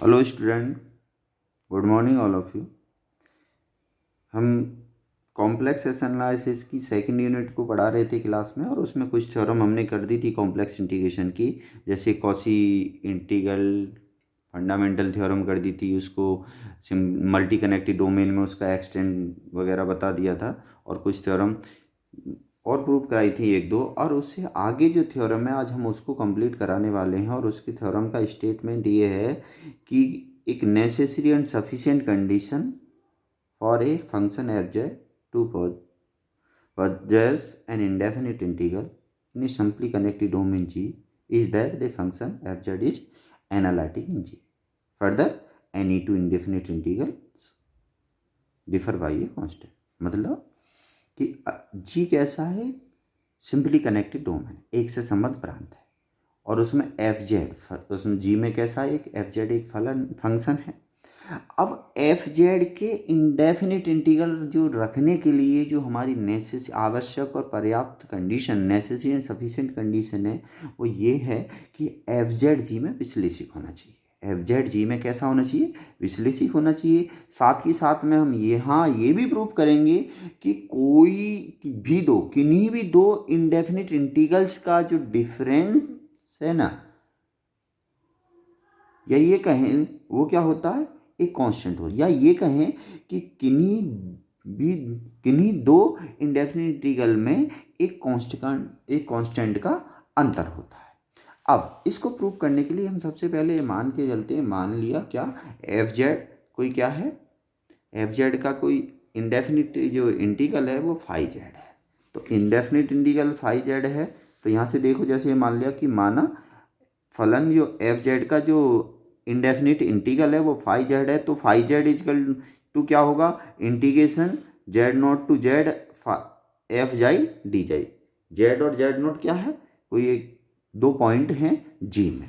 Hello student, good morning all of you. हम complex analysis की second unit को पढ़ा रहे थे क्लास में, और उसमें कुछ थ्योरम हमने कर दी थी कॉम्प्लेक्स इंटीग्रेशन की, जैसे कॉची इंटीग्रल फंडामेंटल थ्योरम कर दी थी उसको, मल्टी कनेक्टेड डोमेन में उसका एक्सटेंड वगैरह बता दिया था, और कुछ थ्योरम और प्रूव कराई थी एक दो। और उससे आगे जो थ्योरम है आज हम उसको कंप्लीट कराने वाले हैं, और उसके थ्योरम का स्टेटमेंट ये है कि एक necessary and sufficient condition for a function f z to possess an indefinite integral in a simply connected domain G is that the function f z is analytic in G. Further, any two indefinite integrals differ by a constant. मतलब कि G कैसा है, simply connected domain, एक से संबद्ध प्रांत है, और उसमें एफ जेड, उसमें जी में कैसा है, एक एफ जेड एक फंक्शन है। अब एफ जेड के इंडेफिनिट इंटीग्रल जो रखने के लिए जो हमारी आवश्यक और पर्याप्त condition, necessary and sufficient condition है, वो ये है कि एफ जेड जी में विश्लेषिक होना चाहिए। एफ जेड जी में कैसा होना चाहिए, विश्लेषिक होना चाहिए। साथ ही साथ में हम ये भी प्रूव करेंगे कि कोई भी दो, किन्हीं भी दो इंडेफिनिट इंटीग्रल्स का जो डिफरेंस है ना, या ये कहें वो क्या होता है, एक कांस्टेंट हो, या ये कहें कि किन्हीं दो इंडेफिनिट इंटीग्रल में एक कांस्टेंट का अंतर होता है। अब इसको प्रूव करने के लिए हम सबसे पहले मान के चलते हैं, मान लिया क्या, एफ जेड कोई क्या है, एफ जेड का कोई इंडेफिनिट जो इंटीग्रल है वो फाई जेड है। तो इंडेफिनिट इंटीग्रल फाई जेड है, तो यहाँ से देखो, जैसे मान लिया कि माना फलन जो एफ जेड का जो इंडेफिनिट इंटीग्रल है वो फाई जेड है, तो फाई जेड इजकल टू क्या होगा, integration Z note to z F जाई डी जाई। जेड और जेड नोट क्या है, कोई एक दो पॉइंट हैं जी में।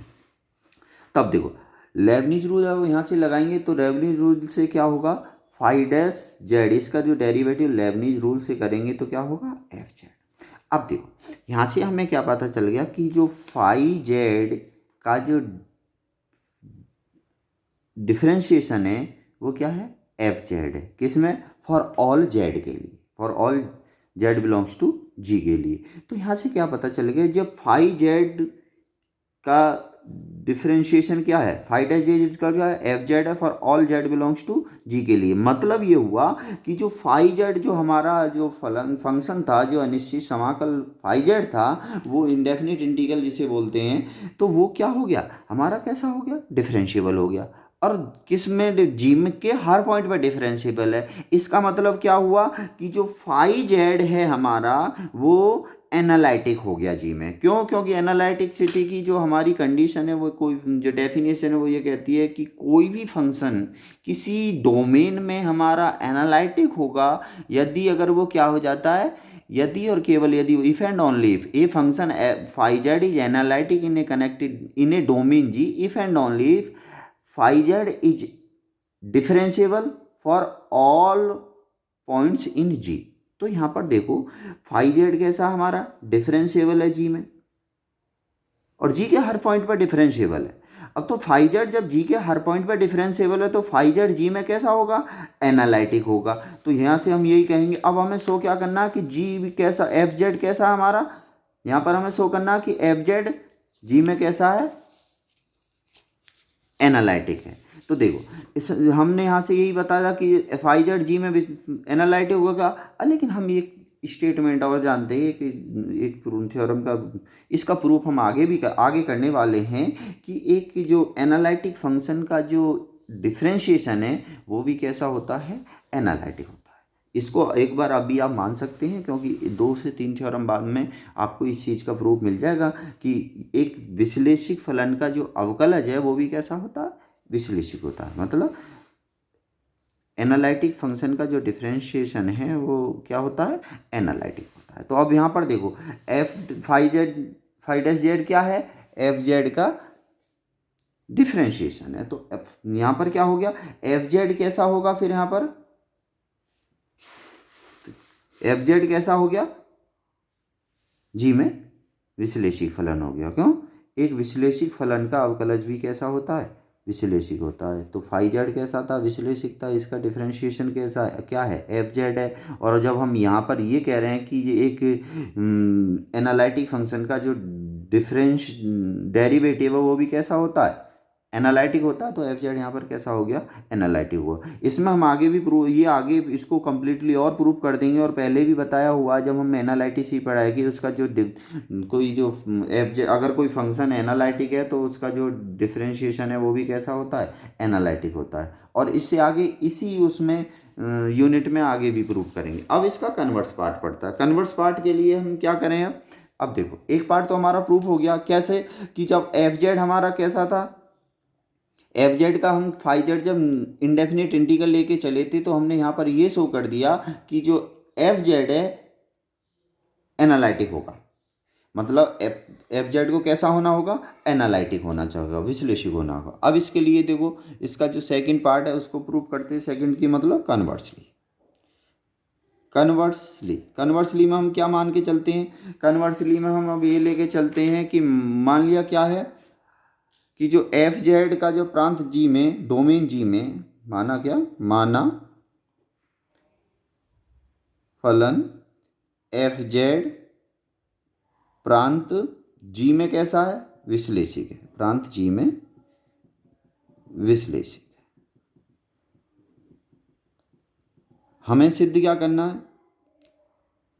तब देखो लेबनिज रूल है वो यहाँ से लगाएंगे, तो लेबनिज रूल से क्या होगा, फाई डैश जेड, इसका जो डेरिवेटिव लेबनिज रूल से करेंगे तो क्या होगा, एफ जेड। अब देखो यहाँ से हमें क्या पता चल गया कि जो फाई जेड का जो डिफरेंशिएशन है वो क्या है, एफ जेड है। किसमें, फॉर ऑल जेड के लिए, for all Z belongs to G के लिए। तो यहाँ से क्या पता चल गया, जब फाई जेड का डिफरेंशिएशन क्या है, फाई डैश जेड का क्या है, एफ जेड है, for all Z belongs to G के लिए। मतलब ये हुआ कि जो फाई जेड जो हमारा जो फंक्शन था, जो अनिश्चित समाकल फाई जेड था, वो इंडेफिनिट इंटीग्रल जिसे बोलते हैं, तो वो क्या हो गया, हमारा कैसा हो गया, डिफरेंशिएबल हो गया। और किस में, जी में के हर पॉइंट पर डिफरेंशिएबल है। इसका मतलब क्या हुआ कि जो फाई जेड है हमारा वो एनालिटिक हो गया जी में। क्यों, क्योंकि एनालिटिसिटी की जो हमारी कंडीशन है, वो कोई जो डेफिनेशन है वो ये कहती है कि कोई भी फंक्शन किसी डोमेन में हमारा एनालिटिक होगा यदि अगर वो क्या हो जाता है, यदि और केवल यदि, if and only if a function phi Z is analytic in a connected in a domain G, if and only if phi Z is differentiable for all points in G. तो यहां पर देखो फाई जेड कैसा हमारा differentiable है जी में, और जी के हर पॉइंट पर डिफरेंशिएबल है। अब तो फाई जेड जब जी के हर पॉइंट पर डिफरेंशिएबल है, तो फाई जेड जी में कैसा होगा, एनालिटिक होगा। तो यहां से हम यही कहेंगे। अब हमें शो क्या करना है कि जी कैसा, एफ जेड कैसा हमारा, यहां पर हमें शो करना है कि एफ जेड जी में कैसा है, एनालिटिक है। तो देखो इस हमने यहाँ से यही बताया कि एफ आई जेड जी में एनालिटिक होगा, लेकिन हम एक स्टेटमेंट और जानते हैं कि एक थ्योरम का, इसका प्रूफ हम आगे करने वाले हैं कि एक जो एनालिटिक फंक्शन का जो डिफरेंशिएशन है वो भी कैसा होता है, एनालिटिक होता है। इसको एक बार अभी आप मान सकते हैं, क्योंकि 2 से 3 थ्योरम बाद में आपको इस चीज़ का प्रूफ मिल जाएगा कि एक विश्लेषिक फलन का जो अवकलज है वो भी कैसा होता है, विश्लेषिक होता है। मतलब एनालिटिक फंक्शन का जो डिफरेंशिएशन है वो क्या होता है, एनालिटिक होता है। तो अब यहाँ पर देखो एफ फाई डैश जेड क्या है, एफ जेड का डिफरेंशिएशन है। तो यहाँ पर क्या हो गया, एफ जेड कैसा होगा, फिर यहाँ पर एफ जेड कैसा हो गया, जी में विश्लेषिक फलन हो गया। क्यों, एक विश्लेषिक फलन का अवकलज भी कैसा होता है, विश्लेषिक होता है। तो फाई जेड कैसा था, विश्लेषिक था। इसका डिफरेंशिएशन कैसा क्या है, एफ जेड है। और जब हम यहाँ पर ये कह रहे हैं कि ये एक एनालिटिक फंक्शन का जो डिफरेंश डेरिवेटिव है वो भी कैसा होता है, एनालिटिक होता है। तो एफ जेड यहाँ पर कैसा हो गया, एनालिटिक हुआ। इसमें हम आगे भी प्रूव, ये आगे इसको कम्प्लीटली और प्रूव कर देंगे। और पहले भी बताया हुआ जब हम एनालिटिक ही पढ़ा है कि उसका जो कोई जो एफ जेड, अगर कोई फंक्शन एनालिटिक है तो उसका जो डिफरेंशिएशन है वो भी कैसा होता है, एनालिटिक होता है। और इससे आगे इसी उसमें यूनिट में आगे भी प्रूव करेंगे। अब इसका कन्वर्स पार्ट पड़ता है। कन्वर्स पार्ट के लिए हम क्या करें, अब देखो एक पार्ट तो हमारा प्रूफ हो गया कैसे, कि जब एफ जेड हमारा कैसा था, एफ जेड का हम फाई जेड जब इंडेफिनिट इंटीग्रल लेके चले थे तो हमने यहाँ पर ये शो कर दिया कि जो एफ जेड है एनालिटिक होगा। मतलब एफ जेड को कैसा होना होगा, एनालिटिक होना चाहिए, विश्लेषिक होना होगा। अब इसके लिए देखो इसका जो सेकंड पार्ट है उसको प्रूव करते हैं। सेकंड की मतलब कन्वर्सली। कन्वर्सली में हम क्या मान के चलते हैं, कन्वर्सली में हम अब ये लेके चलते हैं कि मान लिया क्या है कि जो एफ जेड का जो प्रांत जी में, डोमेन जी में, माना क्या, माना फलन एफ जेड प्रांत जी में कैसा है, विश्लेषिक है। प्रांत जी में विश्लेषिक है। हमें सिद्ध क्या करना है,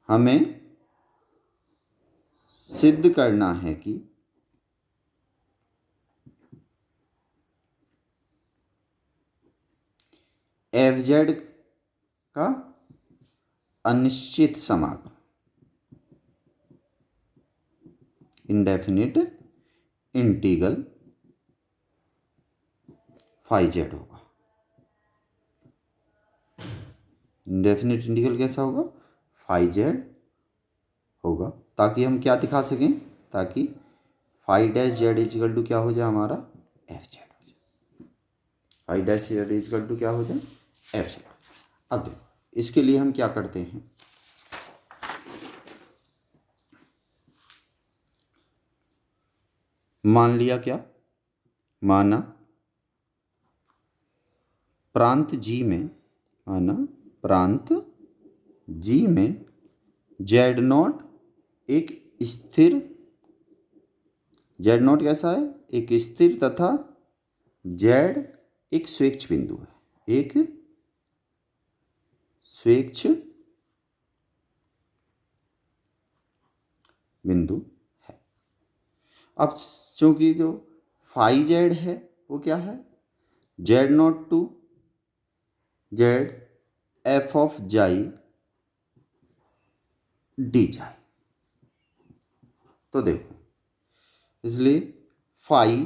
हमें सिद्ध करना है कि एफ जेड का अनिश्चित समाकल, इंडेफिनिट इंटीग्रल फाई जेड होगा। इंडेफिनिट इंटीग्रल कैसा होगा, फाई जेड होगा। ताकि हम क्या दिखा सकें, ताकि phi dash z equal to क्या हो जाए, हमारा एफ जेड हो जाए। Phi dash z equal to क्या हो जाए, एफ जेड। अब देखो इसके लिए हम क्या करते हैं, मान लिया क्या, माना प्रांत जी में, माना प्रांत जी में जेड नॉट एक स्थिर, जेड नॉट कैसा है, एक स्थिर तथा जेड एक स्वेच्छ बिंदु है, एक स्वेच्छ बिंदु है। अब चूंकि जो फाई जेड है वो क्या है, z not to z F of xi d xi. तो देखो इसलिए phi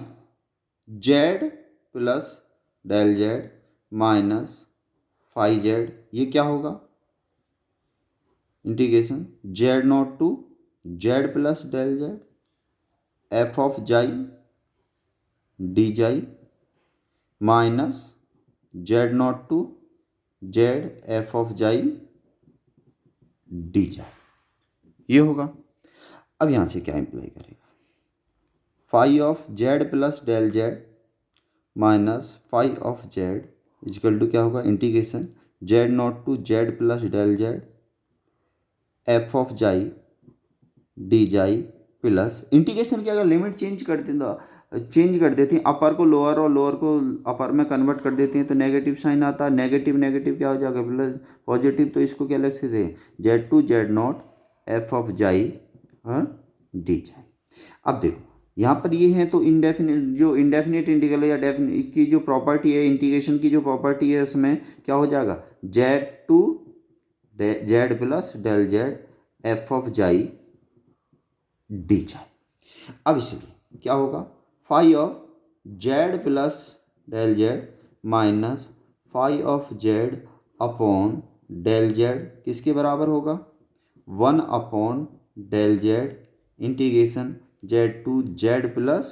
z plus del z minus phi z, ये क्या होगा, integration z not to Z plus del Z F of xi d xi minus z not to z F of xi d xi, ये होगा। अब यहाँ से क्या imply करेगा, phi of z plus del z minus phi of z equal to क्या होगा, integration z not to Z plus del Z F of xi d xi plus integration की अगर लिमिट चेंज कर देते हैं, अपर को लोअर और लोअर को अपर में कन्वर्ट कर देते हैं तो नेगेटिव साइन आता है। नेगेटिव नेगेटिव क्या हो जाएगा, प्लस पॉजिटिव। तो इसको क्या लिख सकते हैं, z to z naught f of xi d xi. अब देखो यहाँ पर ये है तो इंडेफिनिट, जो इंडेफिनिट इंटीग्रल या डेफिनिट की जो प्रॉपर्टी है, इंटीग्रेशन की जो प्रॉपर्टी है उसमें क्या हो जाएगा, z to Z plus del Z F of xi d xi. अब इसलिए क्या होगा, phi of z plus del z minus phi of z upon del z किसके बराबर होगा, 1 upon del Z integration Z to Z plus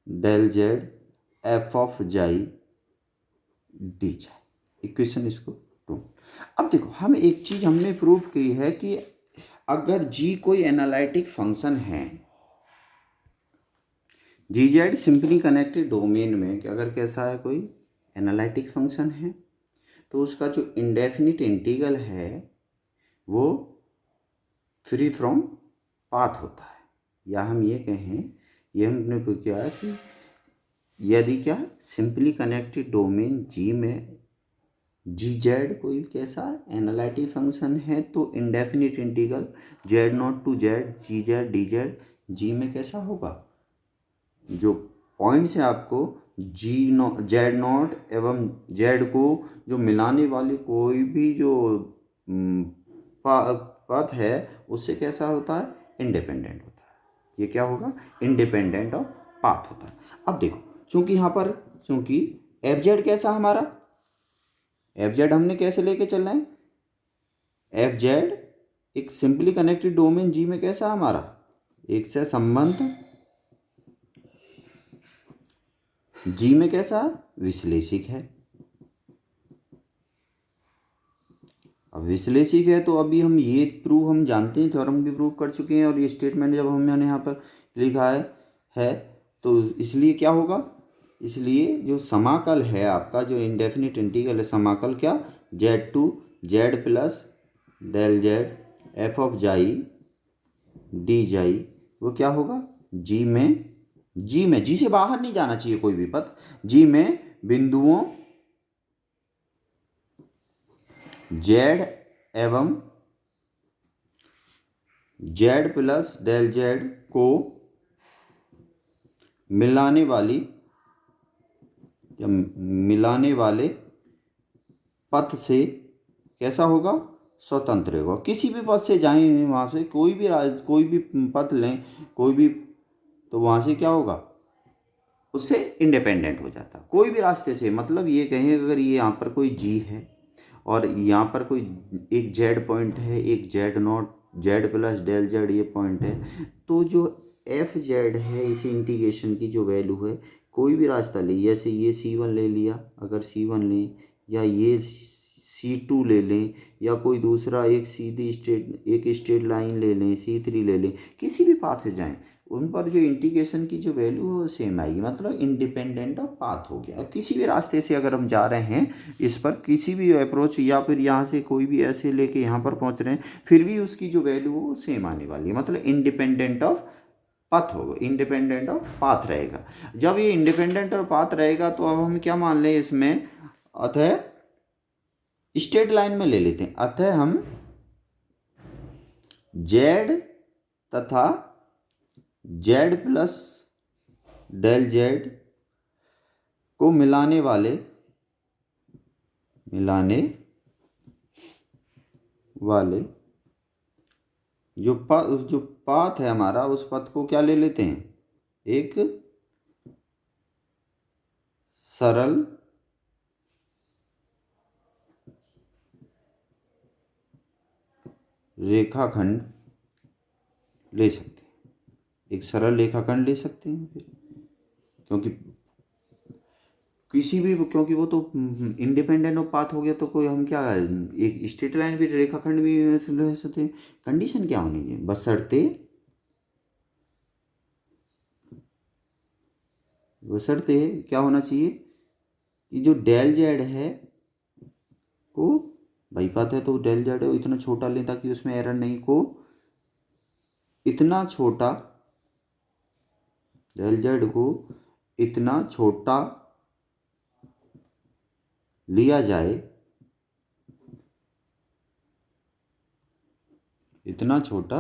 del Z F of xi d xi. Equation इसको 2। अब देखो हम एक चीज़ हमने प्रूव की है कि अगर जी कोई एनालिटिक फंक्शन है, जी जेड सिंपली कनेक्टेड डोमेन में अगर कैसा है कोई एनालिटिक फंक्शन है तो उसका जो इंडेफिनिट इंटीग्रल है वो फ्री फ्रॉम पाथ होता है, या हम ये कहें, ये हमने क्या है कि यदि क्या सिंपली कनेक्टेड डोमेन जी में जी जेड कोई कैसा एनालिटिक फंक्शन है तो indefinite integral Z not to Z G Z D Z G में कैसा होगा, जो पॉइंट्स है आपको जी नॉट जेड नॉट एवं जेड को जो मिलाने वाली कोई भी जो पथ है उससे कैसा होता है, इंडिपेंडेंट होता है। ये क्या होगा, इंडिपेंडेंट ऑफ पाथ होता है। अब देखो चूंकि यहाँ पर चूंकि एफ जेड कैसा हमारा, एफ जेड हमने कैसे लेके चलना है, एफ जेड एक सिंपली कनेक्टेड डोमेन जी में कैसा हमारा एक से संबंध जी में कैसा विश्लेषिक है। अब विश्लेषिक है तो अभी हम ये प्रूव हम जानते हैं, थ्योरम भी प्रूव कर चुके हैं, और ये स्टेटमेंट जब हमने यहाँ पर लिखा है तो इसलिए क्या होगा, इसलिए जो समाकल है आपका जो इंडेफिनिट इंटीग्रल है, समाकल क्या z to Z plus del Z F of xi d xi वो क्या होगा जी में, जी से बाहर नहीं जाना चाहिए कोई भी पथ, जी में बिंदुओं जेड एवं जेड प्लस डेल जेड को मिलाने वाले पथ से कैसा होगा, स्वतंत्र होगा। किसी भी पथ से जाएं वहाँ से कोई भी पथ लें कोई भी, तो वहाँ से क्या होगा उससे इंडिपेंडेंट हो जाता कोई भी रास्ते से। मतलब ये कहें अगर ये यहाँ पर कोई जी है और यहाँ पर कोई एक जेड पॉइंट है, एक z naught z plus del z ये पॉइंट है, तो जो एफ जेड है इस इंटीग्रेशन की जो वैल्यू है कोई भी रास्ता ले, जैसे ये C1 ले लिया, अगर C1 लें या ये C2 ले लें या कोई दूसरा एक सीधी स्ट्रेट लाइन ले लें, C3 ले लें, किसी भी पाथ से जाएं उन पर जो इंटीग्रेशन की जो वैल्यू है वो सेम आएगी, मतलब इंडिपेंडेंट ऑफ पाथ हो गया। किसी भी रास्ते से अगर हम जा रहे हैं इस पर किसी भी अप्रोच या फिर यहाँ से कोई भी ऐसे लेके यहाँ पर पहुँच रहे हैं फिर भी उसकी जो वैल्यू वो सेम आने वाली है, मतलब इंडिपेंडेंट ऑफ पाथ होगा, इंडिपेंडेंट ऑफ पाथ रहेगा। जब ये इंडिपेंडेंट ऑफ पाथ रहेगा तो अब हम क्या मान लें इसमें, अतः स्ट्रेट लाइन में ले लेते हैं, अतः हम जेड तथा जेड प्लस डेल जेड को मिलाने वाले जो पाथ है हमारा उस पथ को क्या ले लेते हैं, एक सरल रेखाखंड ले सकते हैं, एक सरल रेखाखंड ले सकते हैं फिर, क्योंकि वो तो इंडिपेंडेंट ऑफ पाथ हो गया, तो कोई हम क्या एक स्ट्रेट लाइन भी रेखाखंड भी ले सकते हैं। कंडीशन क्या होनी चाहिए, बशर्ते क्या होना चाहिए कि जो डेल जेड है को भाई पाथ है तो डेल जेड है इतना छोटा लें ताकि उसमें एरर नहीं, को इतना छोटा डेल जेड को इतना छोटा लिया जाए, इतना छोटा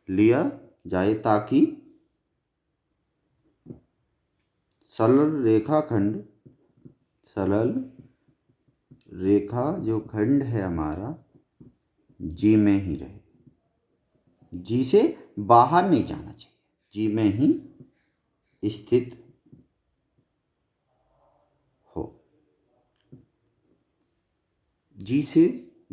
लिया जाए ताकि सरल रेखा जो खंड है हमारा जी में ही रहे, जी से बाहर नहीं जाना चाहिए, जी में ही स्थित हो। जी से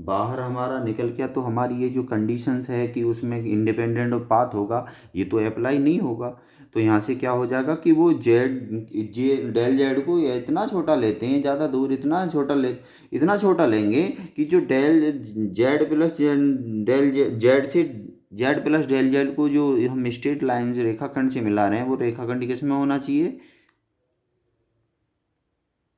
बाहर हमारा निकल गया तो हमारी ये जो कंडीशंस है कि उसमें इंडिपेंडेंट ऑफ पाथ होगा ये तो अप्लाई नहीं होगा। तो यहाँ से क्या हो जाएगा कि वो डेल जेड को इतना छोटा लेते हैं, ज़्यादा दूर इतना छोटा लेंगे कि जो del Z plus del z से जेड प्लस डेल जेड को जो हम स्ट्रेट लाइन से रेखाखंड से मिला रहे हैं वो रेखाखंड किस में होना चाहिए,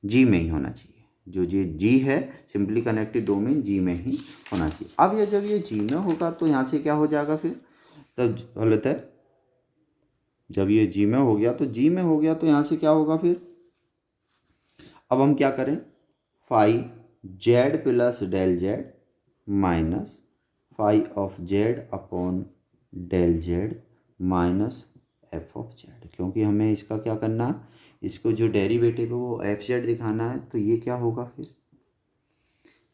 जी में ही होना चाहिए। जो ये जी है सिंपली कनेक्टेड डोमेन जी में ही होना चाहिए। अब ये जब ये जी में होगा तो यहाँ से क्या हो जाएगा फिर, तब गलत है, जब ये जी में हो गया तो जी में हो गया तो यहाँ से क्या होगा फिर, अब हम क्या करें, phi z plus del z minus phi of z upon del z minus F of z, क्योंकि हमें इसका क्या करना है, इसको जो डेरिवेटिव है वो एफ जेड दिखाना है। तो ये क्या होगा फिर,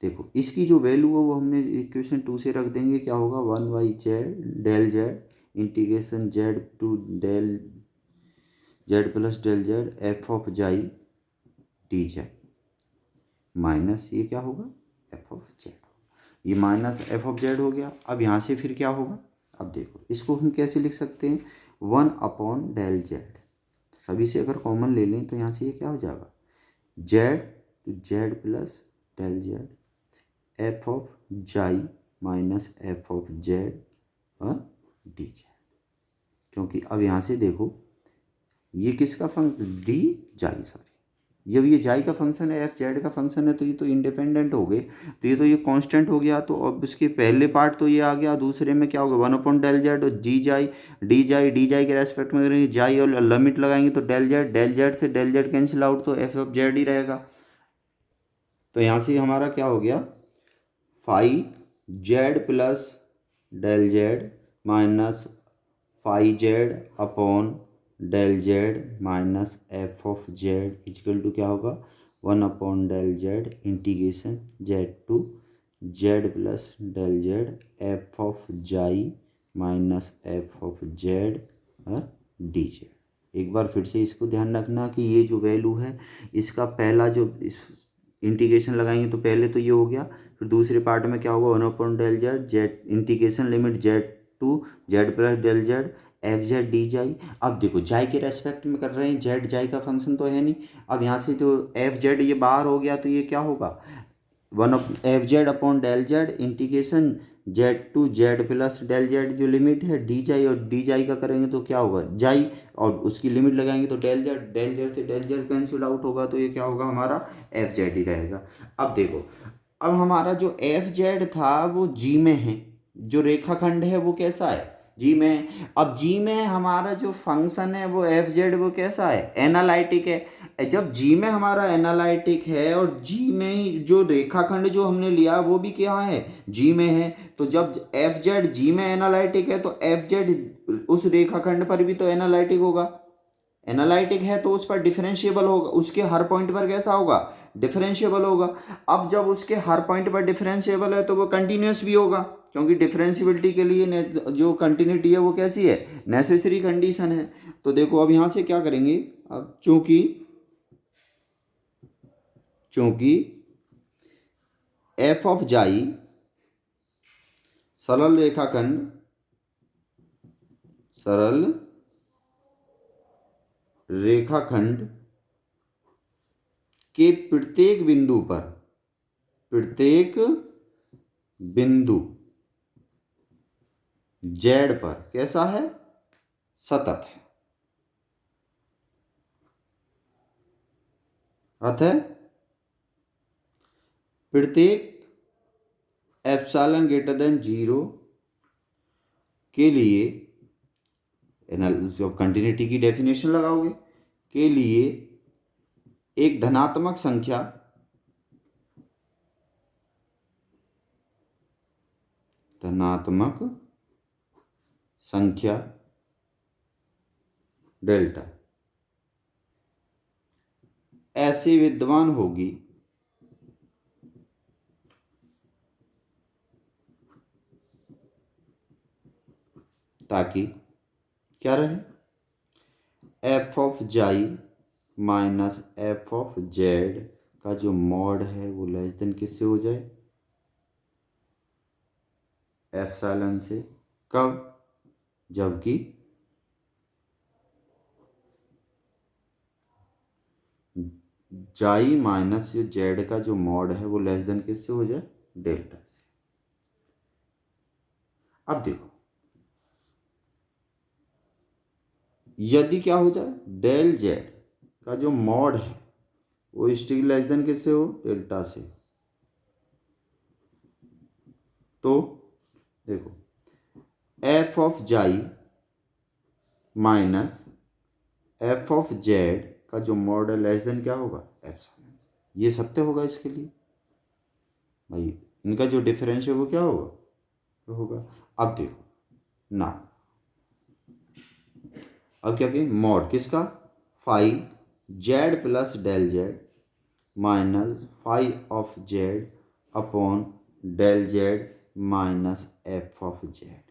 देखो इसकी जो वैल्यू है वो हमने इक्वेशन 2 से रख देंगे, क्या होगा 1/जेड del Z integration Z to del Z plus del Z F of xi D Z minus ये क्या होगा एफ ऑफ जेड, ये माइनस एफ ऑफ जेड हो गया। अब यहाँ से फिर क्या होगा, अब देखो इसको हम कैसे लिख सकते हैं, 1 डेल जेड, सभी से अगर कॉमन ले लें तो यहाँ से ये क्या हो जाएगा, z to z plus del Z F of xi minus F of z और डी जेड, क्योंकि अब यहाँ से देखो ये किसका फंक्शन, डी जाई, सॉरी जब ये जाई का फंक्शन है एफ जेड का फंक्शन है तो ये तो इंडिपेंडेंट हो गए, तो ये कांस्टेंट हो गया। तो अब इसके पहले पार्ट तो ये आ गया, दूसरे में क्या होगा 1 डेल जेड और डी जाई के रेस्पेक्ट में करेंगे जाई और लिमिट लगाएंगे तो डेल जेड से डेल जेड कैंसिल आउट तो एफ ऑफ जेड ही रहेगा। तो यहाँ से हमारा क्या हो गया, phi z plus del z minus phi z upon del z minus F of z equal to क्या होगा 1 del Z integration Z to Z plus del Z F of xi minus F of z और d z. एक बार फिर से इसको ध्यान रखना कि ये जो वैल्यू है इसका पहला जो इंटीग्रेशन लगाएंगे तो पहले तो ये हो गया, फिर दूसरे पार्ट में क्या होगा 1 del z z integration limit Z to Z plus del Z f z d xi. अब देखो जाई के रेस्पेक्ट में कर रहे हैं, जेड जाई का फंक्शन तो है नहीं, अब यहाँ से तो एफ जेड ये बाहर हो गया तो ये क्या होगा 1 upon del Z integration Z to Z plus del z जो लिमिट है डी जाई, और डी जाई का करेंगे तो क्या होगा जाई और उसकी लिमिट लगाएंगे तो डेल जेड से डेल जेड कैंसिल आउट होगा तो ये क्या होगा हमारा एफ जेड ही रहेगा। अब देखो अब हमारा जो एफ जेड था वो जी में है, जो रेखाखंड है वो कैसा है जी में, अब जी में हमारा जो फंक्शन है वो एफ जेड वो कैसा है एनालिटिक है। जब जी में हमारा एनालिटिक है और जी में जो रेखाखंड जो हमने लिया वो भी क्या है जी में है, तो जब एफ जेड जी में एनालिटिक है तो एफ जेड उस रेखाखंड पर भी तो एनालिटिक होगा, एनालिटिक है तो उस पर डिफरेंशिएबल होगा, उसके हर पॉइंट पर कैसा होगा डिफरेंशिएबल होगा। अब जब उसके हर पॉइंट पर डिफरेंशिएबल है तो वो कंटिन्यूस भी होगा, क्योंकि डिफरेंशिएबिलिटी के लिए जो कंटिन्यूटी है वो कैसी है नेसेसरी कंडीशन है। तो देखो अब यहाँ से क्या करेंगे, अब चूंकि एफ ऑफ जाई सरल रेखाखंड के प्रत्येक बिंदु जेड पर कैसा है सतत है, अतः प्रत्येक एप्सिलॉन ग्रेटर देन 0 के लिए जब कंटिन्यूटी की डेफिनेशन लगाओगे के लिए एक धनात्मक संख्या डेल्टा ऐसे विद्यमान होगी ताकि क्या रहे F of xi minus F of z का जो मॉड है वो लेस देन किससे हो जाए एप्सिलॉन से, कब जबकि जाई माइनस जो जेड का जो मॉड है वो लेस देन किससे हो जाए डेल्टा से। अब देखो यदि क्या हो जाए, डेल जेड का जो मॉड है वो स्टिक लेस देन किससे हो, डेल्टा से। तो देखो F of xi minus F of z का जो मॉड है लेस देन क्या होगा, एप्सिलॉन। ये सत्य होगा इसके लिए भाई, इनका जो डिफरेंस है वो क्या होगा, तो होगा। अब देखो ना, अब क्या कहें, मॉड किसका, phi z plus del z minus phi of z upon del z minus F of z.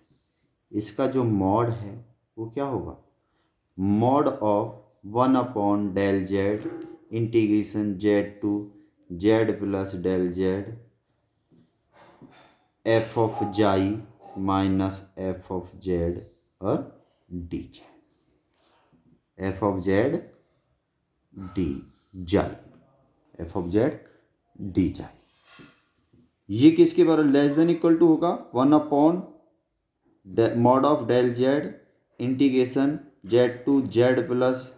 इसका जो मॉड है वो क्या होगा, mod of 1 del Z integration Z to Z plus del Z F of xi minus F of z और d z, F of z d xi, f of z d xi. ये किसके बराबर, less than equal to होगा 1 mod of del Z integration Z to Z plus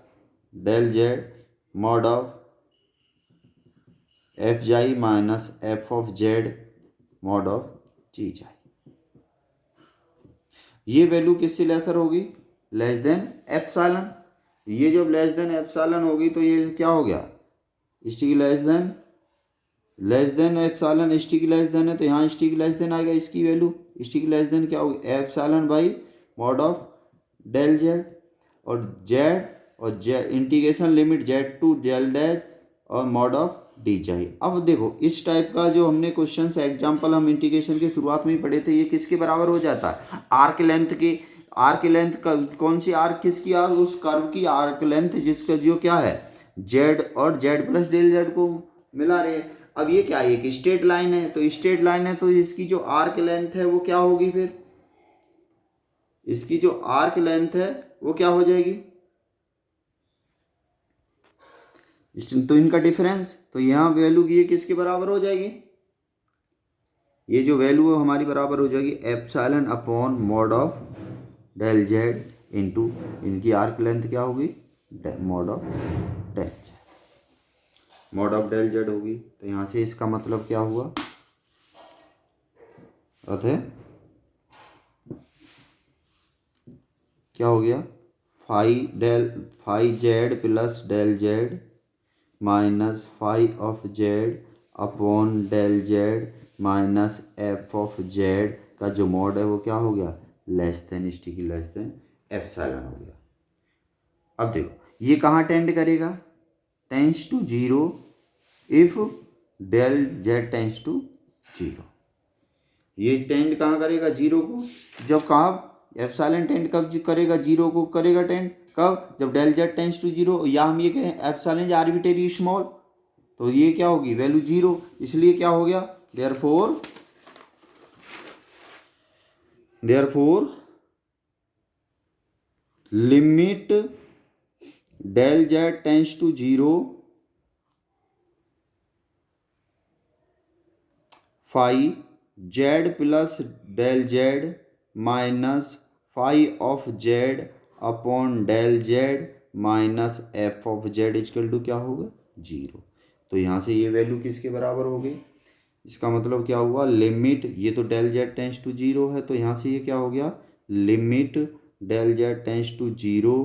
del Z mod of F xi minus F of Z mod of G xi. ये value किससे laser होगी, less than epsilon. ये जब less than epsilon होगी तो ये क्या हो गया, stick less than epsilon, stick less than है तो यहाँ स्टिक लेस देन आएगा, इसकी वैल्यू स्टिक लेस देन क्या होगी, epsilon by mod of del Z और Z integration limit Z to del dash और मॉड ऑफ डी चाहिए। अब देखो इस टाइप का जो हमने क्वेश्चन एग्जाम्पल हम इंटीग्रेशन के शुरुआत में ही पढ़े थे, ये किसके बराबर हो जाता है, आर्क लेंथ का, कौन सी आर्क, किसकी आर्क, उस कर्व की आर्क लेंथ जिसका जो क्या है जेड और जेड प्लस डेल जेड को मिला रहे। अब ये क्या है, एक स्ट्रेट लाइन है, तो स्ट्रेट लाइन है तो इसकी जो आर्क लेंथ है वो क्या होगी, फिर इसकी जो आर्क लेंथ है वो क्या हो जाएगी, तो इनका डिफरेंस, तो यहाँ वैल्यू ये किसके बराबर हो जाएगी, ये जो वैल्यू है हमारी बराबर हो जाएगी epsilon upon mod of del z into इनकी आर्क लेंथ क्या होगी, mod of del Z, mod of del z होगी। तो यहाँ से इसका मतलब क्या हुआ, अतः क्या हो गया, phi z plus del z minus phi of z upon del z minus F of z का जो मॉड है वो क्या हो गया, less than sticky less than epsilon हो गया। अब देखो ये कहाँ टेंड करेगा, tends to zero if del z tends to zero. ये टेंड कहाँ करेगा, जीरो को, जब कहाँ एप्सिलॉन टेंड कब करेगा, जीरो को करेगा टेंड कब, जब del z tends to zero, या हम ये कहें एप्सिलॉन इज आर्बिट्रेरी स्मॉल, तो ये क्या होगी, वैल्यू जीरो, इसलिए क्या हो गया, therefore limit del z tends to zero phi z plus del z minus phi of z upon del z minus F of z equal to क्या होगा, जीरो। तो यहाँ से ये वैल्यू किसके बराबर हो गई, इसका मतलब क्या हुआ, लिमिट, ये तो del z tends to zero है तो यहाँ से ये क्या हो गया, limit del z tends to zero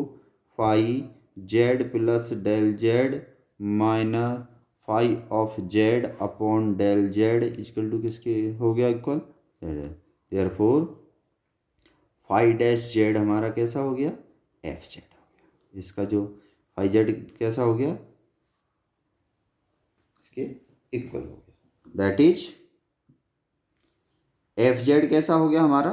phi z plus del z minus phi of z upon del z equal to किसके हो गया, equal therefore phi dash z हमारा कैसा हो गया, एफ जेड हो गया। इसका जो फाई जेड कैसा हो गया, इसके इक्वल हो गया, दैट इज एफ जेड कैसा हो गया हमारा,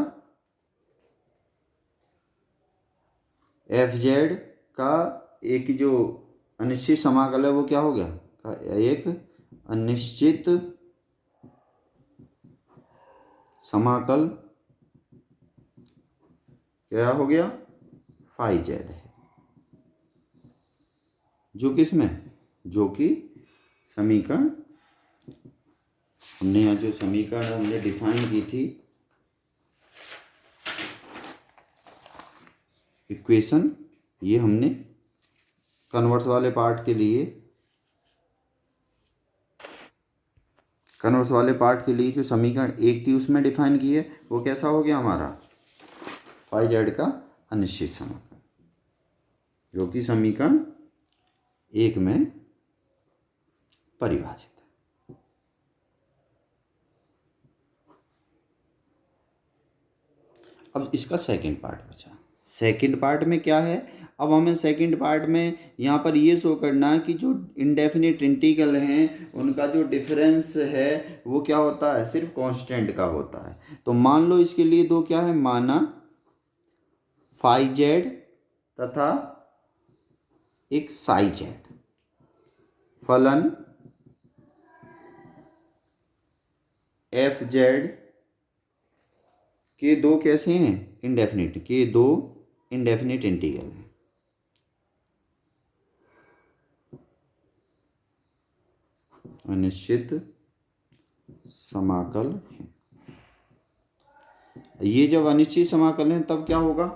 एफ जेड का एक जो अनिश्चित समाकल है वो क्या हो गया, एक अनिश्चित समाकल क्या हो गया, फाई जेड है, जो किसमें, जो कि समीकरण हमने यहाँ जो समीकरण हमने डिफाइन की थी, इक्वेशन ये हमने कन्वर्स वाले पार्ट के लिए जो समीकरण 1 थी उसमें डिफाइन की है, वो कैसा हो गया हमारा फाई जेड का अनिश्चित समाकल, जो कि समीकरण 1 में परिभाषित है। अब इसका सेकंड पार्ट बचा। सेकंड पार्ट में क्या है, अब हमें सेकंड पार्ट में यहाँ पर ये शो करना है कि जो इंडेफिनिट इंटीग्रल हैं उनका जो डिफरेंस है वो क्या होता है, सिर्फ कांस्टेंट का होता है। तो मान लो इसके लिए दो क्या है, माना फाई जेड तथा एक साई जेड, फलन एफ जेड के दो कैसे हैं, इंडेफिनिट के दो इंडेफिनिट इंटीग्रल हैं। अनिश्चित समाकल है। ये जब अनिश्चित समाकल है तब क्या होगा,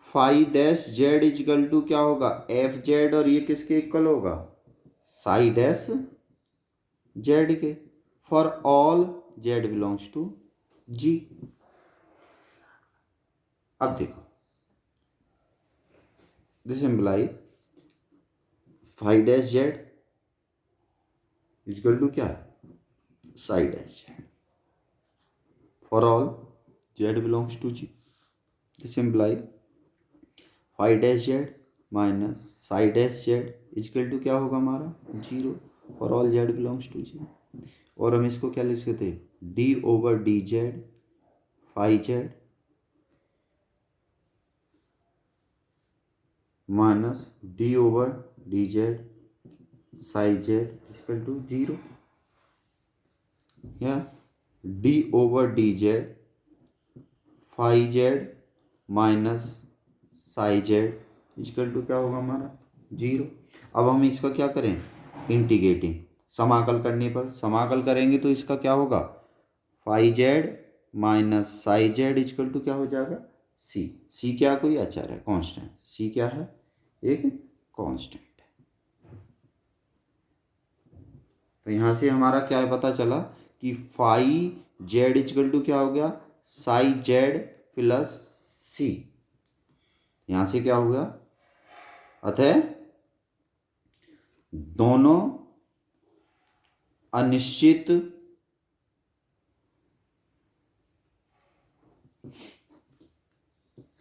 phi dash Z equal to क्या होगा, एफ जेड, और ये किसके इक्वल होगा, साई डैश जेड के, for all Z belongs to G. अब देखो this imply phi dash Z equal to क्या है, psi dash Z, for all Z belongs to G. This imply phi dash Z minus psi dash Z equal to क्या होगा हमारा, 0, for all Z belongs to G. और हम इसको क्या लिख सकते हैं, d over d z phi z minus d over d z psi z equal to 0, या d over d z phi z minus psi z equal to क्या होगा हमारा 0। अब हम इसका क्या करें, इंटीग्रेटिंग, समाकल करने पर समाकल करेंगे तो इसका क्या होगा, phi z minus psi z equal to क्या हो जाएगा, सी। सी क्या, कोई अचर है, कांस्टेंट। सी क्या है, एक कांस्टेंट है। तो यहाँ से हमारा क्या पता चला कि फाई जेड इजकल टू क्या हो गया, साई जेड प्लस सी। यहाँ से क्या हुआ, अतः दोनों अनिश्चित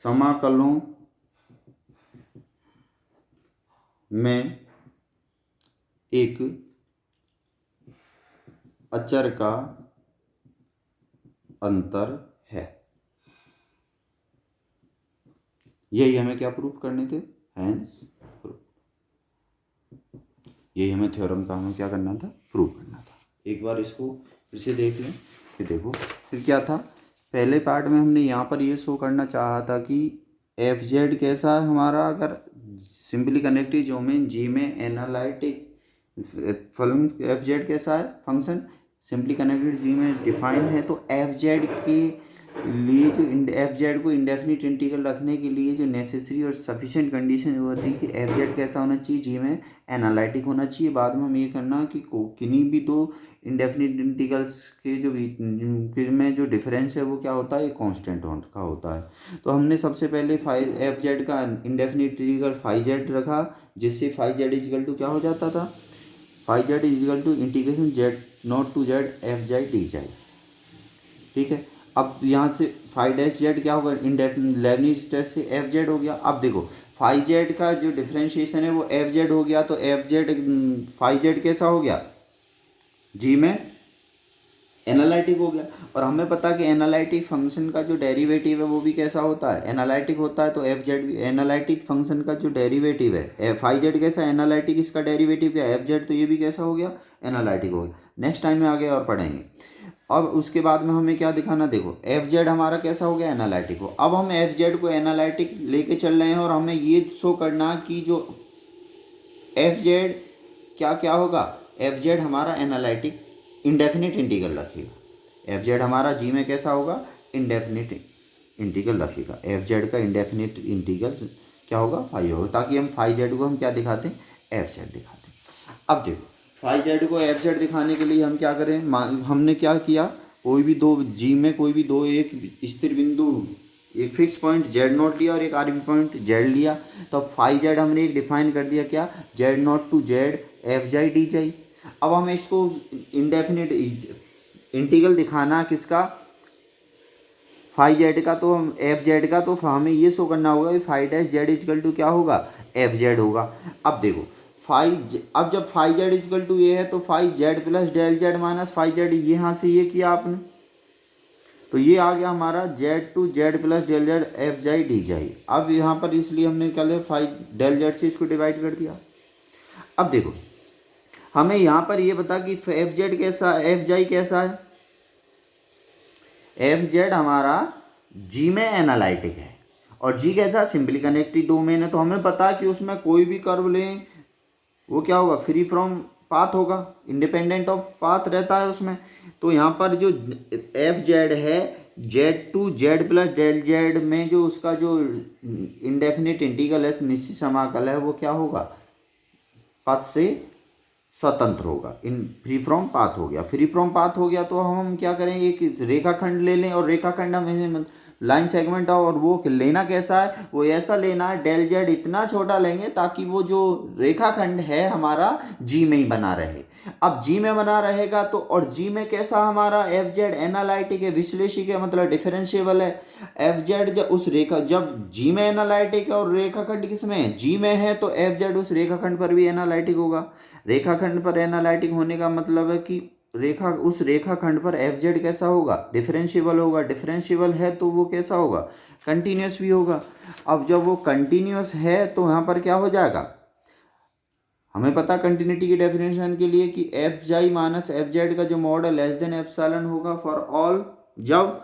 समाकलों में एक अचर का अंतर है। यही हमें क्या प्रूफ करने थे, हेंस प्रूफ। यही हमें थ्योरम का हमें क्या करना था, प्रूफ करना था। एक बार इसको फिर से देख लें। फिर देखो फिर क्या था, पहले पार्ट में हमने यहाँ पर ये शो करना चाहा था कि एफ जेड कैसा है हमारा, अगर सिंपली कनेक्टेड डोमेन जी में एनालिटिक फलन एफ जेड कैसा है, फंक्शन सिंपली कनेक्टेड जी में डिफाइन है। तो एफ जेड के लिए जो एफ जेड को इंडेफिनिट इंटीग्रल रखने के लिए जो नेसेसरी और सफिशिएंट कंडीशन होती है कि एफ जेड कैसा होना चाहिए, जी में एनालिटिक होना चाहिए। बाद में हम ये करना कि किन्हीं भी दो इंडेफिनिट इंटीग्रल्स के में जो डिफरेंस है वो क्या होता है, कांस्टेंट का होता है। तो हमने सबसे पहले एफ जेड का इंडेफिनिट इंटीग्रल फाई जेड रखा, जिससे फाई जेड इजिकल टू क्या हो जाता था, phi z equal to integration z not to z f z D z. ठीक है, अब यहाँ से फाई डैश जेड क्या होगा, इंडेफिनिट लेबनीज टेस्ट से एफ जेड हो गया। अब देखो फाई जेड का जो डिफरेंशिएशन है वो एफ जेड हो गया, तो एफ जेड फाई जेड कैसा हो गया, जी में एनालिटिक हो गया। और हमें पता कि एनालिटिक फंक्शन का जो डेरिवेटिव है वो भी कैसा होता है, एनालिटिक होता है। तो एफ जेड भी एनालिटिक फंक्शन का जो डेरिवेटिव है, फाई जेड कैसा एनालिटिक, इसका डेरिवेटिव क्या एफ जेड, तो ये भी कैसा हो गया, एनालिटिक हो गया। नेक्स्ट टाइम में आगे और पढ़ेंगे। अब उसके बाद में हमें क्या दिखाना, देखो एफ जेड हमारा कैसा हो गया, एनालिटिक हो। अब हम एफ जेड को एनालिटिक लेके चल रहे हैं और हमें ये शो करना कि जो एफ जेड क्या क्या होगा, एफ जेड हमारा एनालिटिक इंडेफिनिट इंटीग्रल रखेगा। एफ जेड हमारा जी में कैसा होगा, इंडेफिनिट इंटीग्रल रखेगा। एफ जेड का इंडेफिनिट इंटीग्रल क्या होगा, फाइव होगा, ताकि हम फाइव जेड को हम क्या दिखाते हैं, एफ जेड दिखाते हैं। अब देखो फाइव जेड को एफ जेड दिखाने के लिए हम क्या करें, हमने क्या किया, कोई भी दो जी में कोई भी दो एक स्थिर बिंदु, एक फिक्स पॉइंट जेड नॉट लिया और एक आरबी पॉइंट जेड लिया, तो अब फाइव जेड हमने एक डिफाइन कर दिया, क्या, z not to z f z D z. अब हमें इसको इंडेफिनिट इंटीग्रल दिखाना किसका, फाइव जेड का, तो हम एफ जेड का, तो हमें ये शो करना होगा कि phi dash Z equal to क्या होगा, एफ जेड होगा। अब देखो अब जब फाइव जेड इजकल टू ये है तो phi z plus del z minus phi z, यहाँ से ये किया आपने, तो ये आ गया हमारा z to Z plus del Z f z D z. अब यहाँ पर इसलिए हमने क्या लिया, फाइव डेल जेड से इसको डिवाइड कर दिया। अब देखो हमें यहाँ पर ये बता कि एफ जेड कैसा, एफ जेड कैसा है, एफ जेड हमारा जी में एनालिटिक है और जी कैसा, सिंपली कनेक्टेड डोमेन है, तो हमें पता है कि उसमें कोई भी कर्व लें वो क्या होगा, फ्री फ्रॉम पाथ होगा, इंडिपेंडेंट ऑफ पाथ रहता है उसमें। तो यहाँ पर जो एफ जेड है, z to Z plus del z में जो उसका जो इंडेफिनिट इंटीग्रल है, निश्चित समाकल है, वो क्या होगा, पथ से स्वतंत्र होगा, इन फ्री फ्रॉम पाथ हो गया। फ्री फ्रॉम पाथ हो गया तो हम क्या करें, एक रेखाखंड ले लें और रेखाखंड हमें लाइन सेगमेंट और वो लेना कैसा है, वो ऐसा लेना है, डेल जेड इतना छोटा लेंगे ताकि वो जो रेखाखंड है हमारा जी में ही बना रहे। अब जी में बना रहेगा तो, और जी में कैसा हमारा एफ जेड एनालिटिक है, विश्लेषिक है, मतलब डिफरेंशिएबल है। एफ जेड जब उस रेखा, जब जी में एनालिटिक है और रेखाखंड किस में है, जी में है, तो एफ जेड उस रेखाखंड पर भी एनालिटिक होगा। रेखाखंड पर एनालिटिक होने का मतलब है कि उस रेखाखंड पर एफ जेड कैसा होगा, डिफरेंशिएबल होगा। डिफरेंशिएबल है तो वो कैसा होगा, कंटिन्यूस भी होगा। अब जब वो कंटिन्यूस है तो यहाँ पर क्या हो जाएगा, हमें पता कंटिन्यूटी की डेफिनेशन के लिए कि F xi minus f Z का जो मॉडल लेस देन एप्सिलॉन होगा फॉर ऑल, जब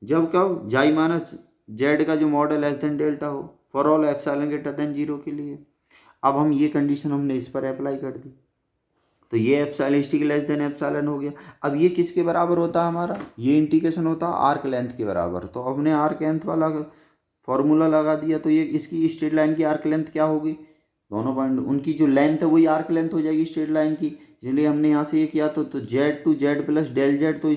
जब कब जाई माइनस जेड का जो मॉडल लेस देन डेल्टा हो, for all epsilon greater than zero के लिए। अब हम ये कंडीशन हमने इस पर अप्लाई कर दी, तो ये epsilon is less than epsilon हो गया। अब ये किसके बराबर होता है हमारा, ये इंटीग्रेशन होता है आर्क लेंथ के बराबर। तो हमने आर्क लेंथ वाला फॉर्मूला लगा दिया, तो ये इसकी स्ट्रेट लाइन की आर्क लेंथ क्या होगी, दोनों पॉइंट उनकी जो लेंथ है वही आर्क लेंथ हो जाएगी स्ट्रेट लाइन की। इसलिए हमने यहाँ से ये किया, तो z to Z plus del z, तो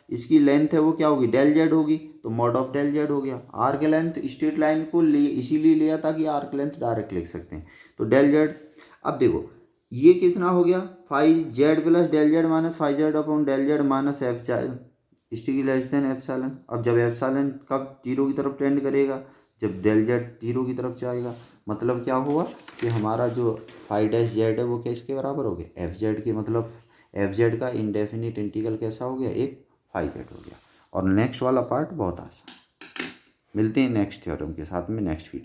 इसकी लेंथ है वो क्या होगी, डेल जेड होगी, तो मॉड ऑफ डेल जेड हो गया। आर्क लेंथ स्ट्रेट लाइन को ले इसीलिए लिया ताकि आर्क लेंथ डायरेक्ट लिख सकते हैं, तो डेल जेड। अब देखो ये कितना हो गया, phi z plus del z minus phi z upon del z minus f z इसकी लेस देन एप्सिलॉन। अब जब एप्सिलॉन कब जीरो की तरफ टेंड करेगा, जब डेल जेड जीरो की तरफ जाएगा, मतलब क्या हुआ कि हमारा जो फाइव डैश जेड है वो किसके बराबर हो गया, एफ जेड के। मतलब एफ जेड का इंडेफिनिट इंटीग्रल कैसा हो गया, एक फाइव जेड हो गया। और नेक्स्ट वाला पार्ट बहुत आसान, मिलते हैं नेक्स्ट थ्योरम के साथ में नेक्स्ट वीडियो।